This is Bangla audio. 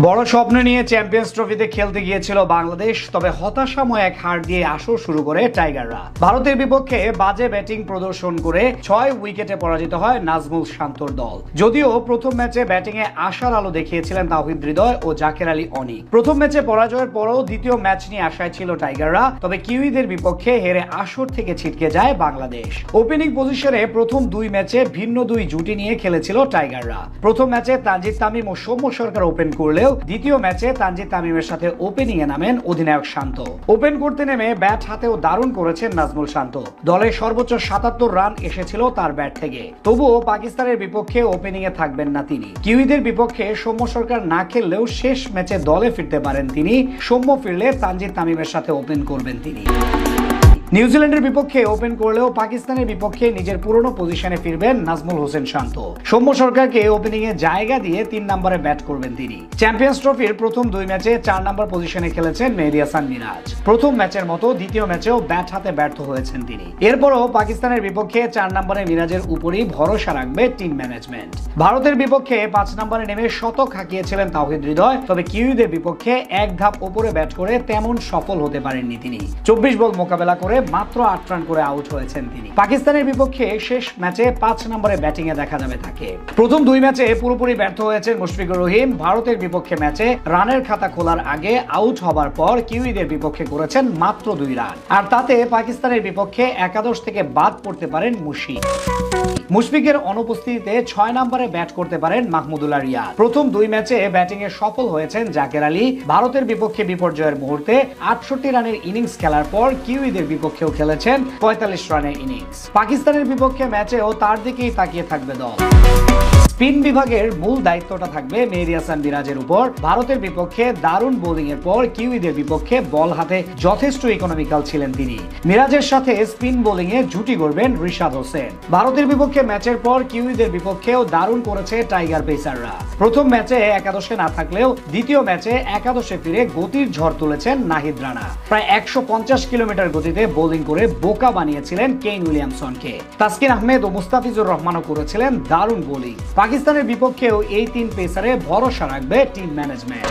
বড় স্বপ্ন নিয়ে চ্যাম্পিয়ন্স ট্রফিতে খেলতে গিয়েছিল বাংলাদেশ, তবে হতাশাময় এক হার দিয়ে আসর শুরু করে টাইগাররা। ভারতের বিপক্ষে বাজে ব্যাটিং প্রদর্শন করে 6 উইকেটে পরাজিত হয় নাজমুল শান্তর দল। যদিও প্রথম ম্যাচে ব্যাটিংয়ে আশার আলো দেখিয়েছিলেন তাওহিদ হৃদয় ও জাকের আলী অনিক। প্রথম ম্যাচে পরাজয়ের পরও দ্বিতীয় ম্যাচ নিয়ে আশায় ছিল টাইগাররা, তবে কিউইদের বিপক্ষে হেরে আসর থেকে ছিটকে যায় বাংলাদেশ। ওপেনিং পজিশনে প্রথম দুই ম্যাচে ভিন্ন দুই জুটি নিয়ে খেলেছিল টাইগাররা। প্রথম ম্যাচে তানজিদ তামিম ও সৌম্য সরকার ওপেন করলেও দ্বিতীয় ম্যাচে তানজিদ তামিমের সাথে ওপেনিং এ নামেন অধিনায়ক শান্ত। ওপেন করতে নেমে ব্যাট হাতেও দারুণ করেছেন নাজমুল শান্ত। দলের সর্বোচ্চ ৭৭ রান এসেছিল তার ব্যাট থেকে। তবুও পাকিস্তানের বিপক্ষে ওপেনিং এ থাকবেন না তিনি। কিউইদের বিপক্ষে সৌম্য সরকার না খেললেও শেষ ম্যাচে দলে ফিরতে পারেন তিনি। সৌম্য ফিরলে তানজিদ তামিমের সাথে ওপেন করবেন তিনি। নিউজিল্যান্ডের বিপক্ষে ওপেন করলেও পাকিস্তানের বিপক্ষে নিজের পুরনো পজিশনে ফিরবেন নাজমুল হোসেন শান্ত। সৌম্য সরকারকে ওপেনিং এ জায়গা দিয়ে ৩ নম্বরে ব্যাট করবেন তিনি। চ্যাম্পিয়ন্স ট্রফির প্রথম দুই ম্যাচে ৪ নম্বর পজিশনে খেলেছেন মেহেদী হাসান মিরাজ। প্রথম ম্যাচের মতো দ্বিতীয় ম্যাচেও ব্যাট হাতে ব্যর্থ হয়েছেন তিনি। এরপরও পাকিস্তানের বিপক্ষে ৪ নম্বরে মিরাজের উপরই ভরসা রাখবে টিম ম্যানেজমেন্ট। ভারতের বিপক্ষে ৫ নম্বরে নেমে শতক হাঁকিয়েছিলেন তাওহিদ হৃদয়, তবে কিউইদের বিপক্ষে এক ধাপ ওপরে ব্যাট করে তেমন সফল হতে পারেননি তিনি। ২৪ বল মোকাবেলা করে মাত্র ৮ রান করে আউট হয়েছেন তিনি। পাকিস্তানের বিপক্ষে শেষ ম্যাচে ৫ নম্বরে ব্যাটিং এ দেখা যাবে তাকে। প্রথম দুই ম্যাচে পুরোপুরি ব্যর্থ হয়েছেন মুশফিকুর রহিম। ভারতের বিপক্ষে ম্যাচে রানের খাতা খোলার আগে আউট হবার পর কিউইদের বিপক্ষে করেছেন মাত্র ২ রান, আর তাতে পাকিস্তানের বিপক্ষে একাদশ থেকে বাদ পড়তে পারেন মুশফিকের অনুপস্থিতিতে ৬ নম্বরে ব্যাট করতে পারেন মাহমুদুল্লাহ রিয়াদ। প্রথম দুই ম্যাচে ব্যাটিং এ সফল হয়েছেন জাকের আলী। ভারতের বিপক্ষে বিপর্যয়ের মুহূর্তে ৬৮ রানের ইনিংস খেলার পর কিউইদের বিপক্ষেও খেলেছেন ৪৫ রানের ইনিংস। পাকিস্তানের বিপক্ষে ম্যাচেও তার দিকেই তাকিয়ে থাকবে দল। স্পিন বিভাগের মূল দায়িত্বটা থাকবে মেহেদী হাসান মিরাজের উপর। ভারতের বিপক্ষে দারুণ বোলিং এর পর কিউইদের বিপক্ষে বল হাতে যথেষ্ট ইকোনমিক্যাল ছিলেন তিনি। মিরাজের সাথে স্পিন বোলিং এ জুটি গড়বেন রিশাদ হোসেন। ভারতের বিপক্ষে ম্যাচের পর কিউইদের বিপক্ষেও দারুণ করেছে টাইগার পেসাররা। প্রথম ম্যাচে একাদশে না থাকলেও দ্বিতীয় ম্যাচে একাদশে ফিরে গতির ঝড় তুলেছেন নাহিদ রানা। প্রায় ১৫০ কিলোমিটার গতিতে বোলিং করে বোকা বানিয়েছিলেন কেইন উইলিয়ামসনকে। তাসকিন আহমেদ ও মুস্তাফিজুর রহমানও করেছিলেন দারুণ বোলিং। পাকিস্তানের বিপক্ষেও এই তিন পেসারে ভরসা রাখবে টিম ম্যানেজমেন্ট।